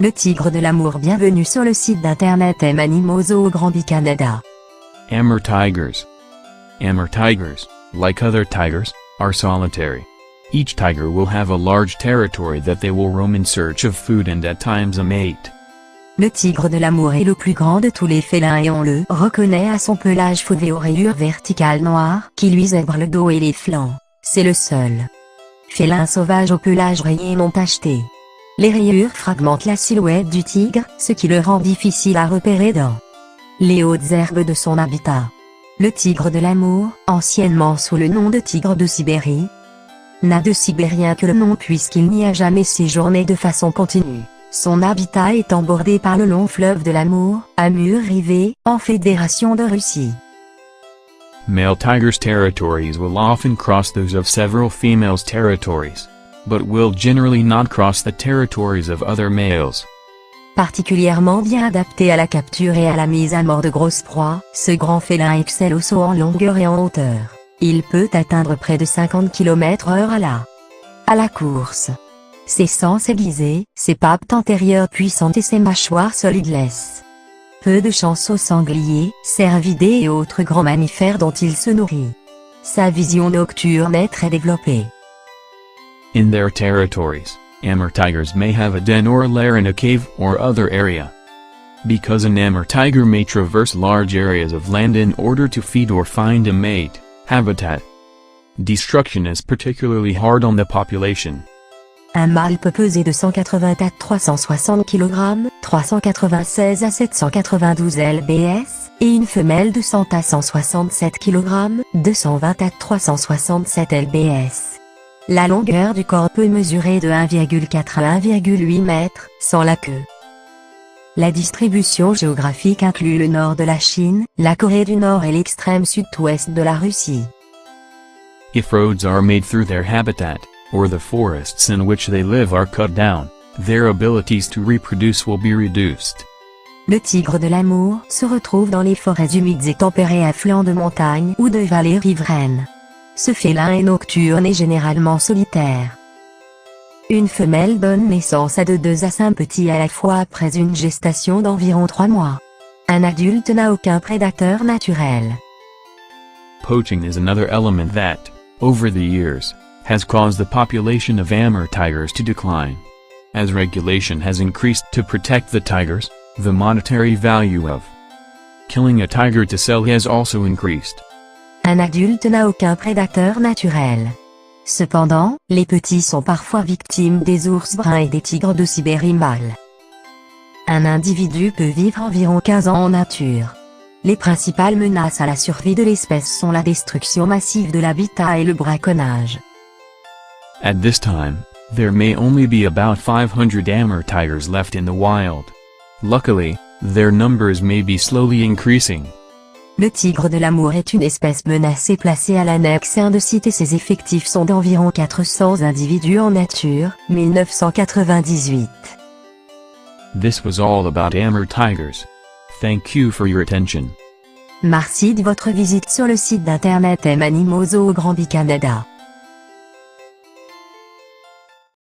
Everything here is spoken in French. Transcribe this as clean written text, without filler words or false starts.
Le tigre de l'amour. Bienvenue sur le site d'internet M Animaux Zoo au Granby-Canada. Amur tigers. Amur tigers, like other tigers, are solitary. Each tiger will have a large territory that they will roam in search of food and at times a mate. Le tigre de l'amour est le plus grand de tous les félins et on le reconnaît à son pelage fauvé aux rayures verticales noires qui lui zèbrent le dos et les flancs. C'est le seul félin sauvage au pelage rayé non tacheté. Les rayures fragmentent la silhouette du tigre, ce qui le rend difficile à repérer dans les hautes herbes de son habitat. Le tigre de l'amour, anciennement sous le nom de tigre de Sibérie, n'a de sibérien que le nom puisqu'il n'y a jamais séjourné de façon continue. Son habitat étant bordé par le long fleuve de l'Amour, Amur Rivé, en Fédération de Russie. Male tigers' territories will often cross those of several females' territories, but will generally not cross the territories of other males. Particulièrement bien adapté à la capture et à la mise à mort de grosses proies, ce grand félin excelle au saut en longueur et en hauteur. Il peut atteindre près de 50 km/h à la course. Ses sens aiguisés, ses pattes antérieures puissantes et ses mâchoires solides laissent peu de chance aux sangliers, cervidés et autres grands mammifères dont il se nourrit. Sa vision nocturne est très développée. In their territories, Amur tigers may have a den or lair in a cave or other area. Because an Amur tiger may traverse large areas of land in order to feed or find a mate, habitat destruction is particularly hard on the population. Un mâle peut peser de 180 à 360 kg, 396 à 792 lbs, et une femelle de 100 à 167 kg, 220 à 367 lbs. La longueur du corps peut mesurer de 1,4 à 1,8 m, sans la queue. La distribution géographique inclut le nord de la Chine, la Corée du Nord et l'extrême sud-ouest de la Russie. If roads are made through their habitat, or the forests in which they live are cut down, their abilities to reproduce will be reduced. Le tigre de l'amour se retrouve dans les forêts humides et tempérées à flanc de montagne ou de vallées riveraines. Ce félin est nocturne et généralement solitaire. Une femelle donne naissance à de 2 à 5 petits à la fois après une gestation d'environ 3 mois. Un adulte n'a aucun prédateur naturel. Poaching is another element that, over the years, has caused the population of Amur tigers to decline. As regulation has increased to protect the tigers, the monetary value of killing a tiger to sell has also increased. Un adulte n'a aucun prédateur naturel. Cependant, les petits sont parfois victimes des ours bruns et des tigres de Sibérie mâles. Un individu peut vivre environ 15 ans en nature. Les principales menaces à la survie de l'espèce sont la destruction massive de l'habitat et le braconnage. At this time, there may only be about 500 Amur tigers left in the wild. Luckily, their numbers may be slowly increasing. Le tigre de l'amour est une espèce menacée placée à l'annexe 1 de site et ses effectifs sont d'environ 400 individus en nature, 1998. This was all about Amur tigers. Thank you for your attention. Merci de votre visite sur le site d'internet M Animaux Zoo au Granby-Canada.